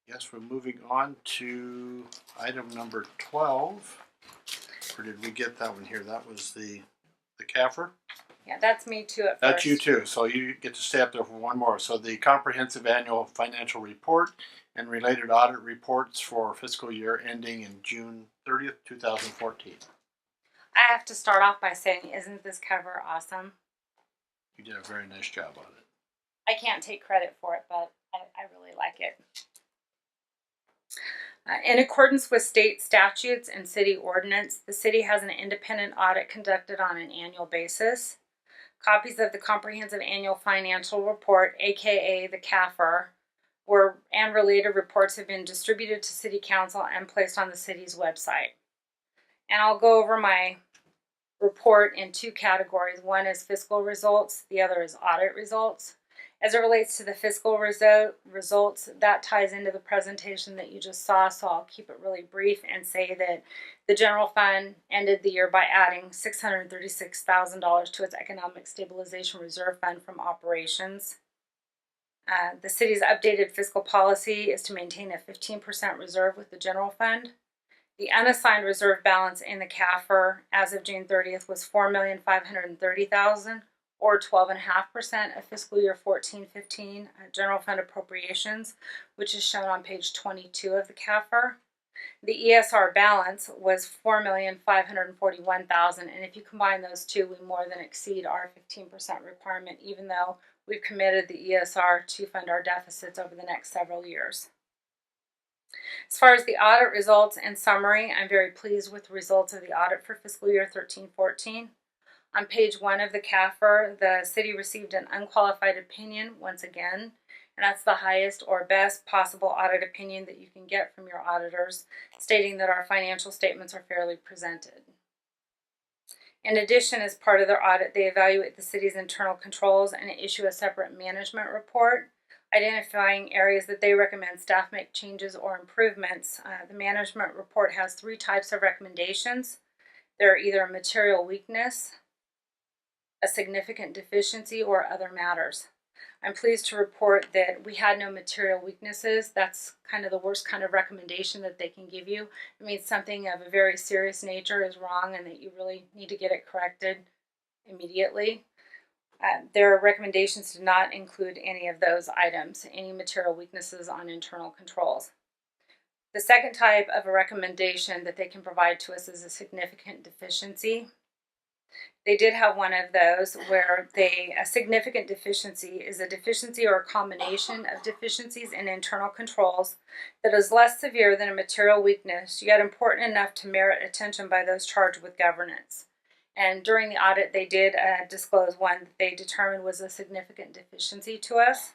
Yes, we're moving on to item number 12. Or did we get that one here? That was the CAFR? Yeah, that's me too at That's first. you too. So you get to stay up there for one more. So the comprehensive annual financial report and related audit reports for fiscal year ending in June 30th, 2014. I have to start off by saying, isn't this cover awesome? You did a very nice job on it. I can't take credit for it, but I really like it. In accordance with state statutes and city ordinance, the city has an independent audit conducted on an annual basis. Copies of the Comprehensive Annual Financial Report, aka the CAFR, and related reports have been distributed to City Council and placed on the city's website. And I'll go over my report in two categories. One is fiscal results, the other is audit results. As it relates to the fiscal results, that ties into the presentation that you just saw, so I'll keep it really brief and say that the general fund ended the year by adding $636,000 to its Economic Stabilization Reserve Fund from operations. The city's updated fiscal policy is to maintain a 15% reserve with the general fund. The unassigned reserve balance in the CAFR as of June 30th was $4,530,000, or 12.5% of fiscal year 14-15 general fund appropriations, which is shown on page 22 of the CAFR. The ESR balance was $4,541,000, and if you combine those two, we more than exceed our 15% requirement, even though we've committed the ESR to fund our deficits over the next several years. As far as the audit results and summary, I'm very pleased with the results of the audit for fiscal year 13-14. On page 1 of the CAFR, the city received an unqualified opinion once again, and that's the highest or best possible audit opinion that you can get from your auditors, stating that our financial statements are fairly presented. In addition, as part of their audit, they evaluate the city's internal controls and issue a separate management report, identifying areas that they recommend staff make changes or improvements. The management report has 3 types of recommendations. They're either a material weakness, a significant deficiency, or other matters. I'm pleased to report that we had no material weaknesses. That's kind of the worst kind of recommendation that they can give you. It means something of a very serious nature is wrong and that you really need to get it corrected immediately. Their recommendations do not include any of those items, any material weaknesses on internal controls. The second type of a recommendation that they can provide to us is a significant deficiency. They did have one of those where a significant deficiency is a deficiency or a combination of deficiencies in internal controls that is less severe than a material weakness, yet important enough to merit attention by those charged with governance. And during the audit, they did disclose one that they determined was a significant deficiency to us.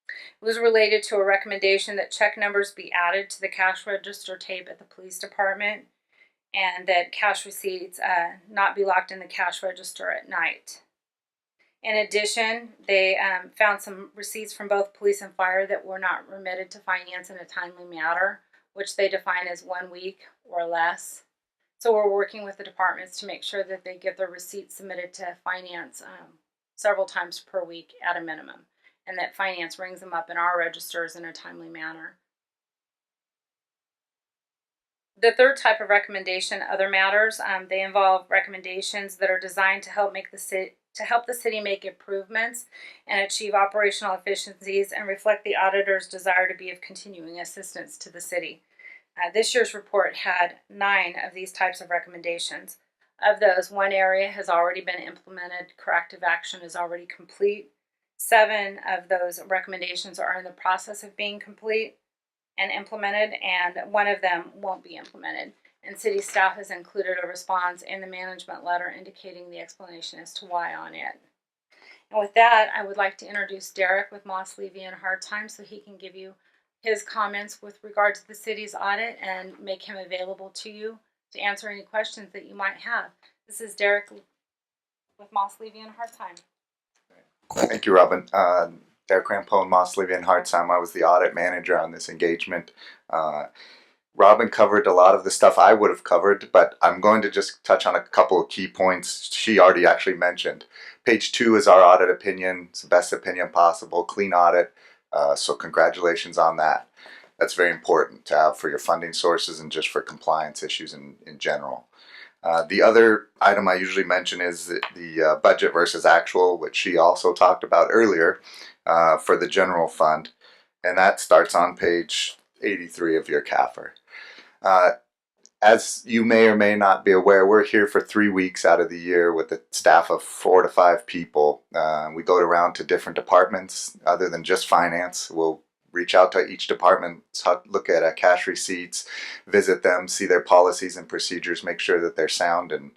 It was related to a recommendation that check numbers be added to the cash register tape at the police department, and that cash receipts not be locked in the cash register at night. In addition, they found some receipts from both police and fire that were not remitted to finance in a timely manner, which they define as 1 week or less. So we're working with the departments to make sure that they get their receipts submitted to finance several times per week at a minimum, and that finance rings them up in our registers in a timely manner. The third type of recommendation, other matters, they involve recommendations that are designed to help the city make improvements and achieve operational efficiencies and reflect the auditor's desire to be of continuing assistance to the city. This year's report had 9 of these types of recommendations. Of those, 1 area has already been implemented. Corrective action is already complete. 7 of those recommendations are in the process of being complete and implemented, and 1 of them won't be implemented. And city staff has included a response in the management letter indicating the explanation as to why on it. And with that, I would like to introduce Derek with Moss, Levy and Hartime so he can give you his comments with regard to the city's audit and make him available to you to answer any questions that you might have. This is Derek with Moss, Levy and Hartime. Thank you, Robin. Derek Rampone, Moss, Levy and Hartime. I was the audit manager on this engagement. Robin covered a lot of the stuff I would have covered, but I'm going to just touch on a couple of key points she already actually mentioned. Page 2 is our audit opinion. It's the best opinion possible, clean audit. So congratulations on that. That's very important to have for your funding sources and just for compliance issues in general. The other item I usually mention is the budget versus actual, which she also talked about earlier for the general fund, and that starts on page 83 of your CAFR. As you may or may not be aware, we're here for 3 weeks out of the year with a staff of 4 to 5 people. We go around to different departments other than just finance. We'll reach out to each department, look at cash receipts, visit them, see their policies and procedures, make sure that they're sound and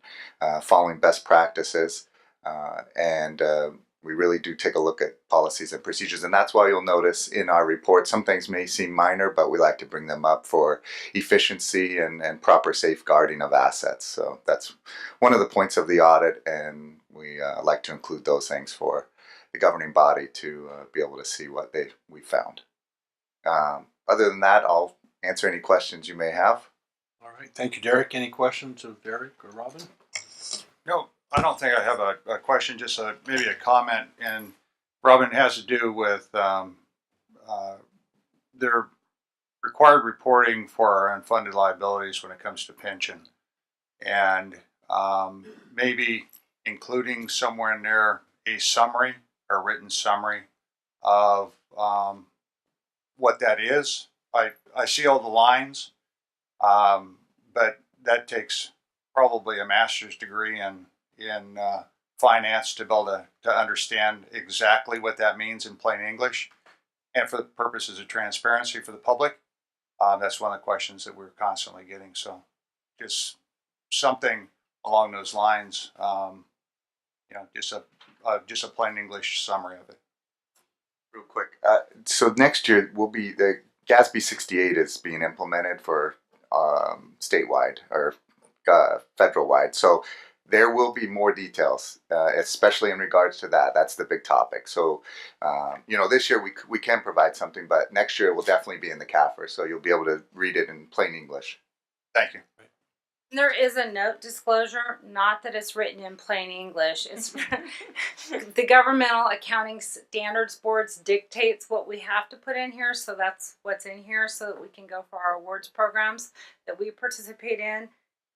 following best practices. And we really do take a look at policies and procedures, and that's why you'll notice in our report some things may seem minor, but we like to bring them up for efficiency and proper safeguarding of assets. So that's one of the points of the audit, and we like to include those things for the governing body to be able to see what we found. Other than that, I'll answer any questions you may have. All right, thank you, Derek. Any questions of Derek or Robin? No, I don't think I have a question, just maybe a comment. And Robin, has to do with their required reporting for our unfunded liabilities when it comes to pension. And maybe including somewhere in there a summary or written summary of what that is. I see all the lines, but that takes probably a master's degree in finance to be able to understand exactly what that means in plain English. And for the purposes of transparency for the public, that's one of the questions that we're constantly getting. So just something along those lines, just a plain English summary of it. Real quick. So next year will be the GASB 68 is being implemented for statewide or federal wide. So there will be more details, especially in regards to that. That's the big topic. So, this year we can provide something, but next year it will definitely be in the CAFR. So you'll be able to read it in plain English. Thank you. There is a note disclosure, not that it's written in plain English. It's the Governmental Accounting Standards Boards dictates what we have to put in here, so that's what's in here so that we can go for our awards programs that we participate in.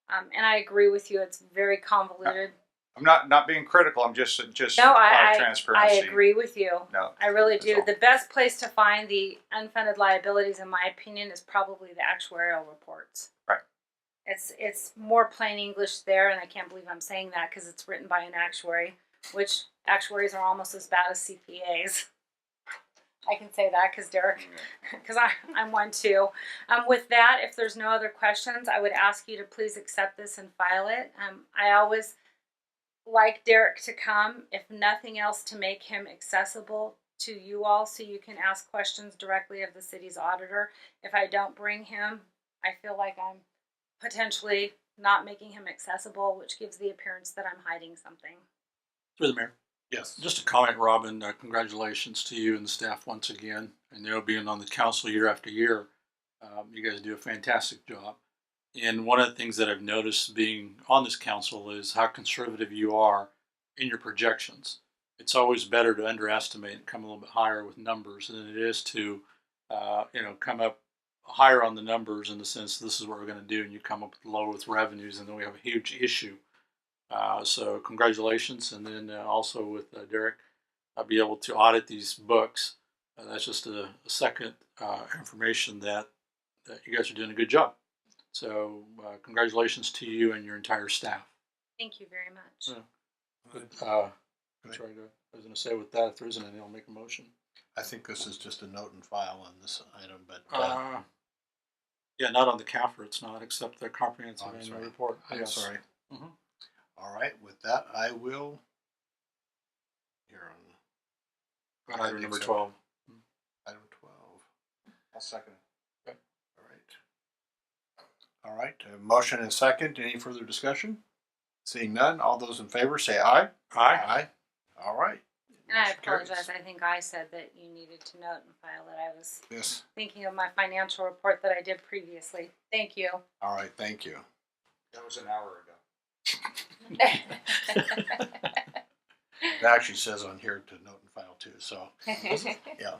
And I agree with you; it's very convoluted. I'm not being critical. I'm just No, transparency. I agree with you. No, I really do. all. The best place to find the unfunded liabilities, in my opinion, is probably the actuarial reports. Right. It's more plain English there, and I can't believe I'm saying that because it's written by an actuary, which actuaries are almost as bad as CPAs. I can say that because I'm one too. With that, if there's no other questions, I would ask you to please accept this and file it. I always like Derek to come, if nothing else, to make him accessible to you all so you can ask questions directly of the city's auditor. If I don't bring him, I feel like I'm potentially not making him accessible, which gives the appearance that I'm hiding something. Through the mayor. Yes. Just a comment, Robin. Congratulations to you and the staff once again. I know being on the council year after year, you guys do a fantastic job. And one of the things that I've noticed being on this council is how conservative you are in your projections. It's always better to underestimate and come a little bit higher with numbers than it is to, come up higher on the numbers in the sense this is what we're going to do, and you come up lower with revenues, and then we have a huge issue. So congratulations, and then also with Derek, I'll be able to audit these books. That's just a second information that you guys are doing a good job. So congratulations to you and your entire staff. Thank you very much. I was going to say with that, if there isn't any, I'll make a motion. I think this is just a note and file on this item, but yeah, not on the CAFR. It's not, except the comprehensive I'm annual sorry. report. I'm Yes. sorry. Mm-hmm. All right, with that, I will. Here on Item number 12. item 12. I'll second it. Okay. All right. Motion and second. Any further discussion? Seeing none, all those in favor say aye. Aye. Aye. All right. And I Motion carries. apologize. I think I said that you needed to note and file it. I was Yes. thinking of my financial report that I did previously. Thank you. All right. Thank you. That was an hour ago. It actually says on here to note and file too. So yeah.